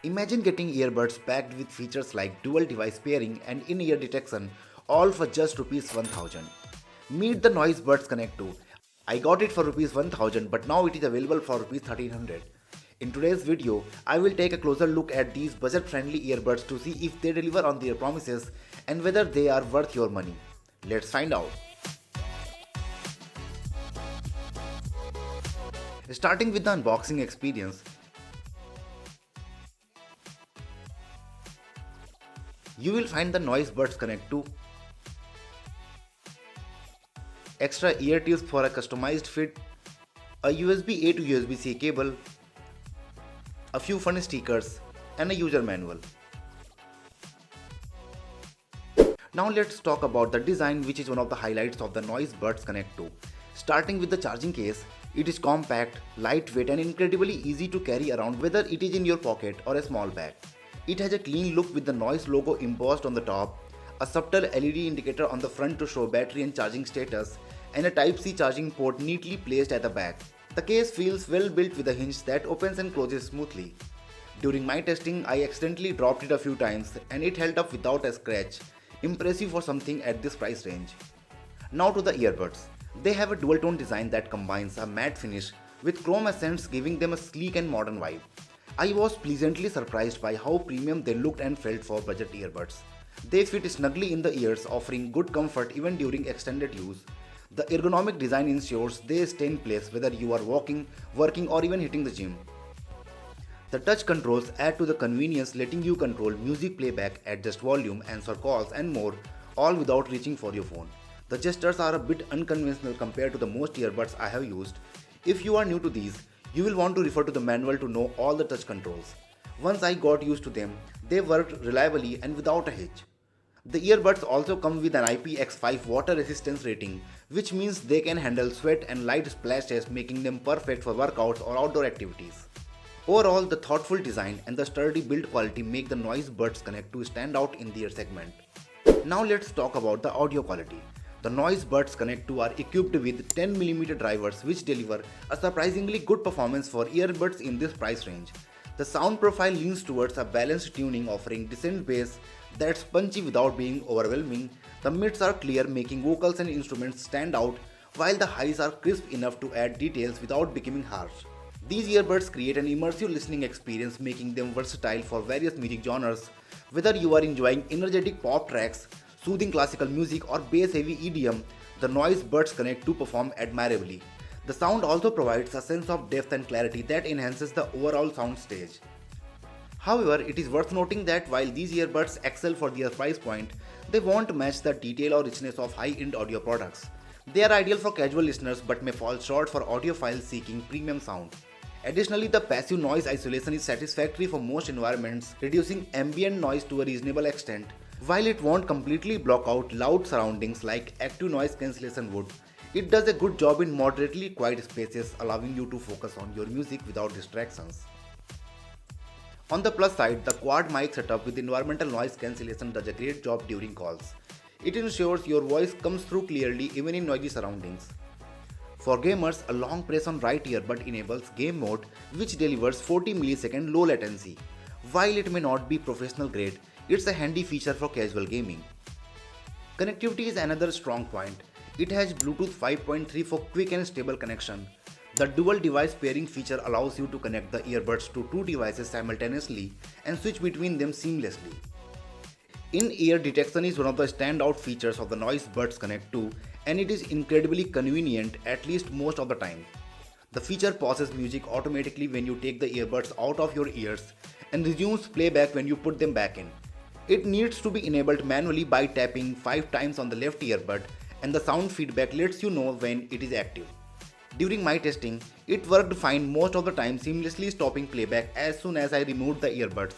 Imagine getting earbuds packed with features like dual device pairing and in-ear detection, all for just rupees 1000. Meet the Noise Buds Connect 2. I got it for rupees 1000, but now it is available for rupees 1300. In today's video, I will take a closer look at these budget-friendly earbuds to see if they deliver on their promises and whether they are worth your money. Let's find out. Starting with the unboxing experience, you will find the Noise Buds Connect 2, extra ear tubes for a customized fit, a USB-A to USB-C cable, a few fun stickers, and a user manual. Now let's talk about the design, which is one of the highlights of the Noise Buds Connect 2. Starting with the charging case, it is compact, lightweight and incredibly easy to carry around whether it is in your pocket or a small bag. It has a clean look with the Noise logo embossed on the top, a subtle LED indicator on the front to show battery and charging status, and a Type-C charging port neatly placed at the back. The case feels well built with a hinge that opens and closes smoothly. During my testing, I accidentally dropped it a few times and it held up without a scratch. Impressive for something at this price range. Now to the earbuds. They have a dual tone design that combines a matte finish with chrome accents, giving them a sleek and modern vibe. I was pleasantly surprised by how premium they looked and felt for budget earbuds. They fit snugly in the ears, offering good comfort even during extended use. The ergonomic design ensures they stay in place whether you are walking, working or even hitting the gym. The touch controls add to the convenience, letting you control music playback, adjust volume, answer calls and more, all without reaching for your phone. The gestures are a bit unconventional compared to the most earbuds I have used. If you are new to these, you will want to refer to the manual to know all the touch controls. Once I got used to them, they worked reliably and without a hitch. The earbuds also come with an IPX5 water resistance rating, which means they can handle sweat and light splashes, making them perfect for workouts or outdoor activities. Overall, the thoughtful design and the sturdy build quality make the Noise Buds Connect 2 stand out in their segment. Now let's talk about the audio quality. The Noise Buds Connect 2 are equipped with 10mm drivers which deliver a surprisingly good performance for earbuds in this price range. The sound profile leans towards a balanced tuning, offering decent bass that's punchy without being overwhelming. The mids are clear, making vocals and instruments stand out, while the highs are crisp enough to add details without becoming harsh. These earbuds create an immersive listening experience, making them versatile for various music genres. Whether you are enjoying energetic pop tracks, soothing classical music or bass-heavy EDM, the Noise Buds Connect 2 perform admirably. The sound also provides a sense of depth and clarity that enhances the overall sound stage. However, it is worth noting that while these earbuds excel for their price point, they won't match the detail or richness of high-end audio products. They are ideal for casual listeners but may fall short for audiophiles seeking premium sound. Additionally, the passive noise isolation is satisfactory for most environments, reducing ambient noise to a reasonable extent. While it won't completely block out loud surroundings like active noise cancellation would, it does a good job in moderately quiet spaces, allowing you to focus on your music without distractions. On the plus side, the quad mic setup with environmental noise cancellation does a great job during calls. It ensures your voice comes through clearly even in noisy surroundings. For gamers, a long press on right earbud enables game mode, which delivers 40 millisecond low latency. While it may not be professional grade, it's a handy feature for casual gaming. Connectivity is another strong point. It has Bluetooth 5.3 for quick and stable connection. The dual device pairing feature allows you to connect the earbuds to two devices simultaneously and switch between them seamlessly. In-ear detection is one of the standout features of the Noise Buds Connect 2, and it is incredibly convenient at least most of the time. The feature pauses music automatically when you take the earbuds out of your ears and resumes playback when you put them back in. It needs to be enabled manually by tapping 5 times on the left earbud, and the sound feedback lets you know when it is active. During my testing, it worked fine most of the time, seamlessly stopping playback as soon as I removed the earbuds.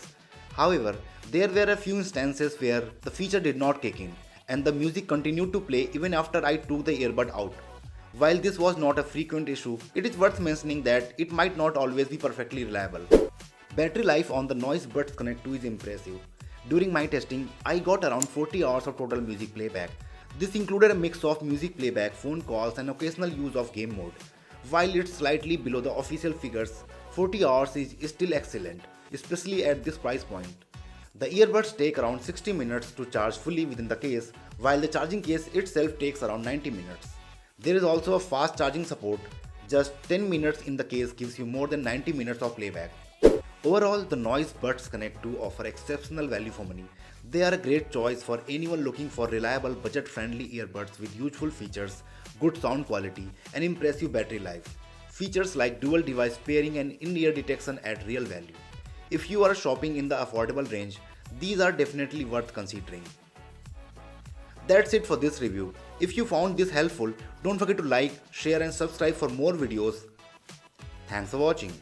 However, there were a few instances where the feature did not kick in, and the music continued to play even after I took the earbud out. While this was not a frequent issue, it is worth mentioning that it might not always be perfectly reliable. Battery life on the Noise Buds Connect 2 is impressive. During my testing, I got around 40 hours of total music playback. This included a mix of music playback, phone calls and occasional use of game mode. While it's slightly below the official figures, 40 hours is still excellent. especially at this price point. The earbuds take around 60 minutes to charge fully within the case, while the charging case itself takes around 90 minutes. There is also a fast charging support. Just 10 minutes in the case gives you more than 90 minutes of playback. Overall, the Noise Buds Connect 2 offer exceptional value for money. They are a great choice for anyone looking for reliable, budget-friendly earbuds with useful features, good sound quality, and impressive battery life. Features like dual device pairing and in-ear detection add real value. If you are shopping in the affordable range, these are definitely worth considering. That's it for this review. If you found this helpful, don't forget to like, share and subscribe for more videos. Thanks for watching.